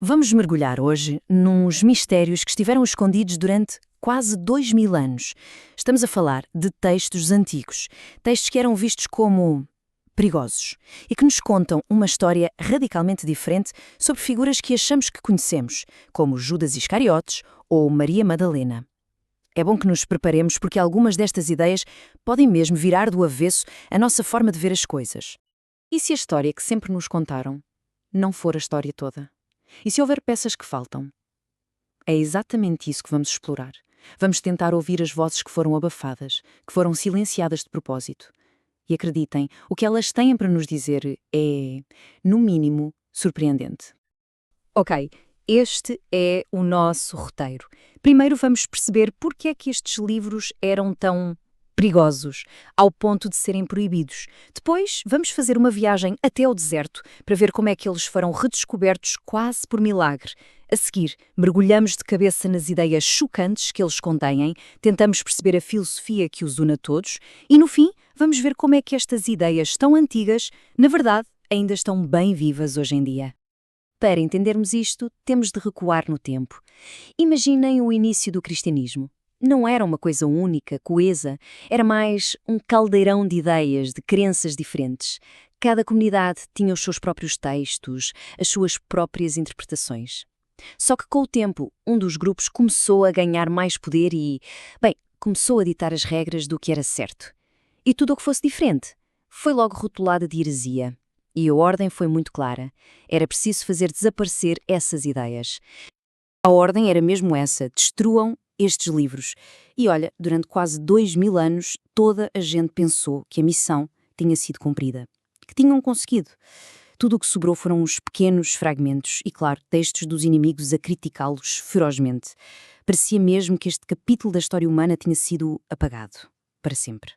Vamos mergulhar hoje nos mistérios que estiveram escondidos durante quase 2000 anos. Estamos a falar de textos antigos, textos que eram vistos como perigosos e que nos contam uma história radicalmente diferente sobre figuras que achamos que conhecemos, como Judas Iscariotes ou Maria Madalena. É bom que nos preparemos porque algumas destas ideias podem mesmo virar do avesso a nossa forma de ver as coisas. E se a história que sempre nos contaram não for a história toda? E se houver peças que faltam? É exatamente isso que vamos explorar. Vamos tentar ouvir as vozes que foram abafadas, que foram silenciadas de propósito. E acreditem, o que elas têm para nos dizer é, no mínimo, surpreendente. Ok, este é o nosso roteiro. Primeiro vamos perceber porque é que estes livros eram tão perigosos, ao ponto de serem proibidos. Depois, vamos fazer uma viagem até ao deserto para ver como é que eles foram redescobertos quase por milagre. A seguir, mergulhamos de cabeça nas ideias chocantes que eles contêm, tentamos perceber a filosofia que os une a todos e, no fim, vamos ver como é que estas ideias tão antigas, na verdade, ainda estão bem vivas hoje em dia. Para entendermos isto, temos de recuar no tempo. Imaginem o início do cristianismo. Não era uma coisa única, coesa, era mais um caldeirão de ideias, de crenças diferentes. Cada comunidade tinha os seus próprios textos, as suas próprias interpretações. Só que com o tempo, um dos grupos começou a ganhar mais poder e, começou a ditar as regras do que era certo. E tudo o que fosse diferente foi logo rotulado de heresia. E a ordem foi muito clara. Era preciso fazer desaparecer essas ideias. A ordem era mesmo essa: destruam estes livros. E olha, durante quase 2000 anos, toda a gente pensou que a missão tinha sido cumprida, que tinham conseguido. Tudo o que sobrou foram uns pequenos fragmentos e, claro, textos dos inimigos a criticá-los ferozmente. Parecia mesmo que este capítulo da história humana tinha sido apagado, para sempre.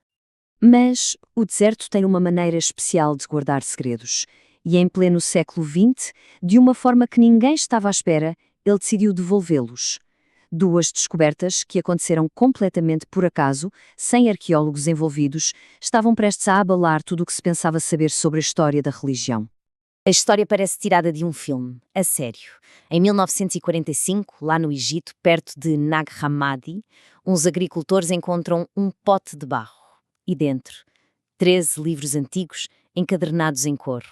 Mas o deserto tem uma maneira especial de guardar segredos. E em pleno século XX, de uma forma que ninguém estava à espera, ele decidiu devolvê-los. Duas descobertas que aconteceram completamente por acaso, sem arqueólogos envolvidos, estavam prestes a abalar tudo o que se pensava saber sobre a história da religião. A história parece tirada de um filme, a sério. Em 1945, lá no Egito, perto de Nag Hammadi, uns agricultores encontram um pote de barro. E dentro, 13 livros antigos encadernados em couro.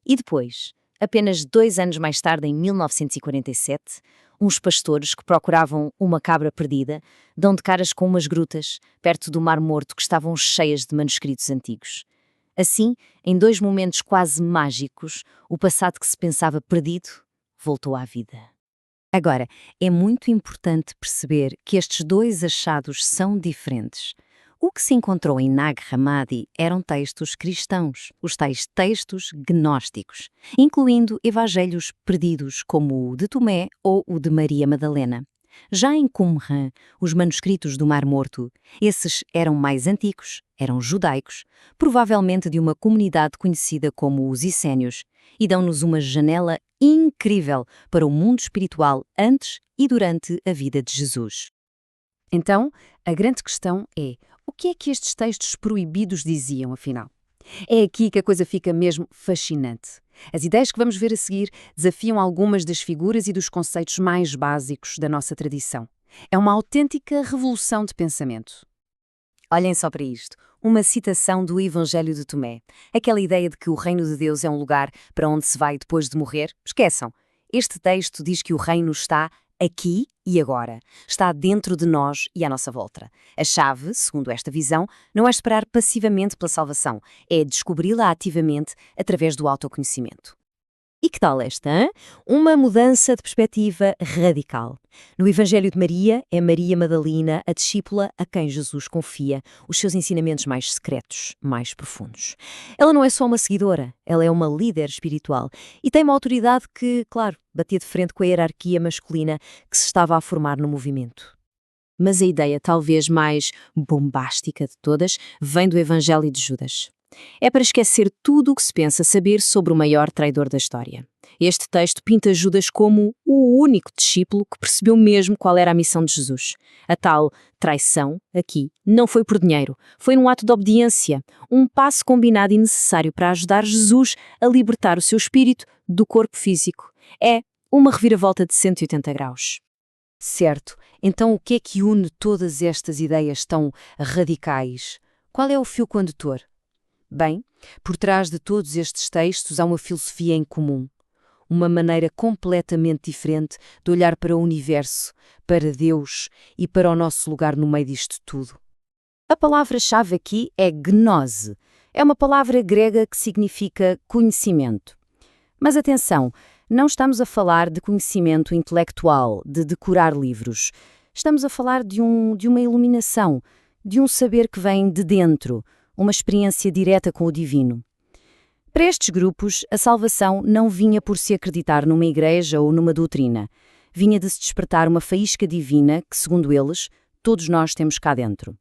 E depois, apenas 2 anos mais tarde, em 1947, uns pastores que procuravam uma cabra perdida dão de caras com umas grutas perto do Mar Morto que estavam cheias de manuscritos antigos. Assim, em 2 momentos quase mágicos, o passado que se pensava perdido voltou à vida. Agora, é muito importante perceber que estes 2 achados são diferentes. O que se encontrou em Nag Hammadi eram textos cristãos, os tais textos gnósticos, incluindo evangelhos perdidos como o de Tomé ou o de Maria Madalena. Já em Qumran, os manuscritos do Mar Morto, esses eram mais antigos, eram judaicos, provavelmente de uma comunidade conhecida como os Essénios, e dão-nos uma janela incrível para o mundo espiritual antes e durante a vida de Jesus. Então, a grande questão é: o que é que estes textos proibidos diziam, afinal? É aqui que a coisa fica mesmo fascinante. As ideias que vamos ver a seguir desafiam algumas das figuras e dos conceitos mais básicos da nossa tradição. É uma autêntica revolução de pensamento. Olhem só para isto, uma citação do Evangelho de Tomé. Aquela ideia de que o reino de Deus é um lugar para onde se vai depois de morrer? Esqueçam. Este texto diz que o reino está aqui e agora. Está dentro de nós e à nossa volta. A chave, segundo esta visão, não é esperar passivamente pela salvação, é descobri-la ativamente através do autoconhecimento. E que tal esta, hein? Uma mudança de perspectiva radical. No Evangelho de Maria, é Maria Madalena, a discípula a quem Jesus confia os seus ensinamentos mais secretos, mais profundos. Ela não é só uma seguidora, ela é uma líder espiritual e tem uma autoridade que, claro, batia de frente com a hierarquia masculina que se estava a formar no movimento. Mas a ideia talvez mais bombástica de todas vem do Evangelho de Judas. É para esquecer tudo o que se pensa saber sobre o maior traidor da história. Este texto pinta Judas como o único discípulo que percebeu mesmo qual era a missão de Jesus. A tal traição, aqui, não foi por dinheiro, foi um ato de obediência, um passo combinado e necessário para ajudar Jesus a libertar o seu espírito do corpo físico. É Uma reviravolta de 180 graus. Certo, então o que é que une todas estas ideias tão radicais? Qual é o fio condutor? Bem, por trás de todos estes textos há uma filosofia em comum. Uma maneira completamente diferente de olhar para o universo, para Deus e para o nosso lugar no meio disto tudo. A palavra-chave aqui é gnose. É uma palavra grega que significa conhecimento. Mas atenção, não estamos a falar de conhecimento intelectual, de decorar livros. Estamos a falar de uma iluminação, de um saber que vem de dentro, uma experiência direta com o divino. Para estes grupos, a salvação não vinha por se acreditar numa igreja ou numa doutrina. Vinha de se despertar uma faísca divina que, segundo eles, todos nós temos cá dentro.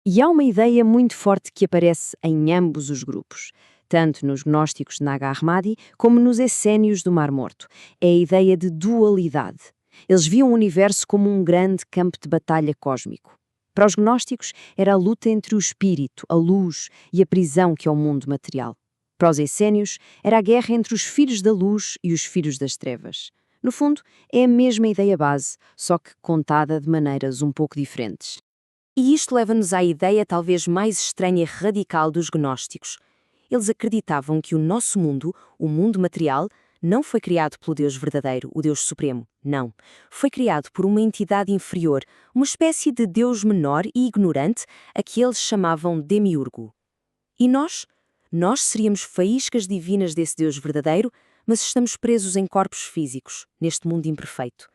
E há uma ideia muito forte que aparece em ambos os grupos, tanto nos gnósticos de Nag Hammadi como nos essénios do Mar Morto. É a ideia de dualidade. Eles viam o universo como um grande campo de batalha cósmico. Para os gnósticos, era a luta entre o espírito, a luz e a prisão que é o mundo material. Para os essénios, era a guerra entre os filhos da luz e os filhos das trevas. No fundo, é a mesma ideia base, só que contada de maneiras um pouco diferentes. E isto leva-nos à ideia talvez mais estranha e radical dos gnósticos. Eles acreditavam que o nosso mundo, o mundo material, não foi criado pelo Deus verdadeiro, o Deus Supremo. Não. Foi criado por uma entidade inferior, uma espécie de Deus menor e ignorante, a que eles chamavam demiurgo. E nós? Nós seríamos faíscas divinas desse Deus verdadeiro, mas estamos presos em corpos físicos, neste mundo imperfeito.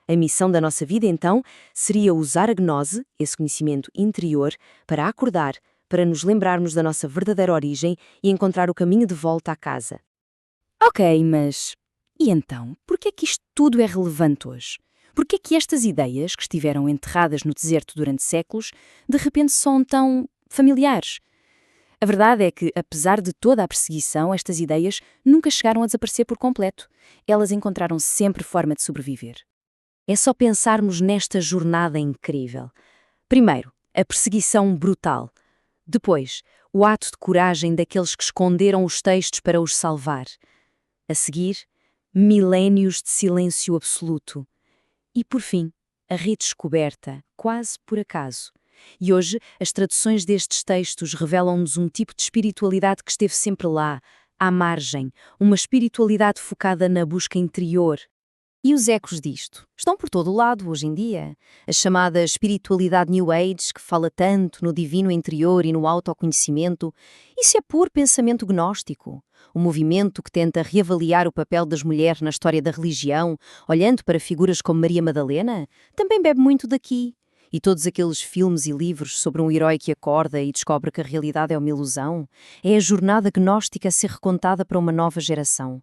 A missão da nossa vida, então, seria usar a gnose, esse conhecimento interior, para acordar, para nos lembrarmos da nossa verdadeira origem e encontrar o caminho de volta à casa. Ok, mas e então, por que é que isto tudo é relevante hoje? Por que é que estas ideias, que estiveram enterradas no deserto durante séculos, de repente são tão familiares? A verdade é que, apesar de toda a perseguição, estas ideias nunca chegaram a desaparecer por completo. Elas encontraram sempre forma de sobreviver. É só pensarmos nesta jornada incrível. Primeiro, a perseguição brutal. Depois, o ato de coragem daqueles que esconderam os textos para os salvar. A seguir, milénios de silêncio absoluto. E, por fim, a redescoberta, quase por acaso. E hoje, as traduções destes textos revelam-nos um tipo de espiritualidade que esteve sempre lá, à margem, uma espiritualidade focada na busca interior. E os ecos disto estão por todo o lado hoje em dia. A chamada espiritualidade New Age, que fala tanto no divino interior e no autoconhecimento, isso é puro pensamento gnóstico. O movimento que tenta reavaliar o papel das mulheres na história da religião, olhando para figuras como Maria Madalena, também bebe muito daqui. E todos aqueles filmes e livros sobre um herói que acorda e descobre que a realidade é uma ilusão, é a jornada gnóstica a ser recontada para uma nova geração.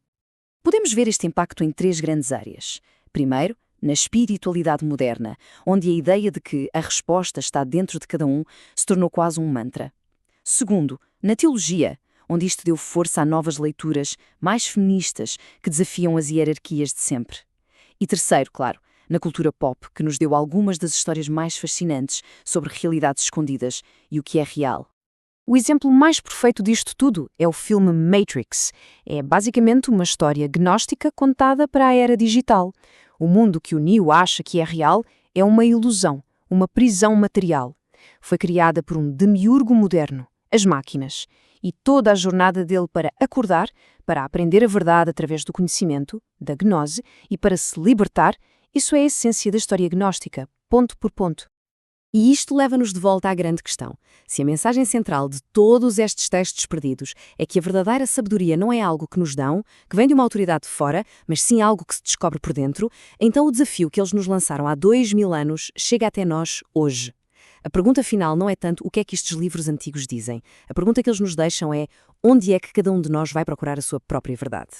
Podemos ver este impacto em 3 grandes áreas. Primeiro, na espiritualidade moderna, onde a ideia de que a resposta está dentro de cada um se tornou quase um mantra. Segundo, na teologia, onde isto deu força a novas leituras mais feministas que desafiam as hierarquias de sempre. E terceiro, claro, na cultura pop, que nos deu algumas das histórias mais fascinantes sobre realidades escondidas e o que é real. O exemplo mais perfeito disto tudo é o filme Matrix. É basicamente uma história gnóstica contada para a era digital. O mundo que o Neo acha que é real é uma ilusão, uma prisão material. Foi criada por um demiurgo moderno, as máquinas. E toda a jornada dele para acordar, para aprender a verdade através do conhecimento, da gnose, e para se libertar, isso é a essência da história gnóstica, ponto por ponto. E isto leva-nos de volta à grande questão. Se a mensagem central de todos estes textos perdidos é que a verdadeira sabedoria não é algo que nos dão, que vem de uma autoridade de fora, mas sim algo que se descobre por dentro, então o desafio que eles nos lançaram há 2000 anos chega até nós hoje. A pergunta final não é tanto o que é que estes livros antigos dizem. A pergunta que eles nos deixam é onde é que cada um de nós vai procurar a sua própria verdade.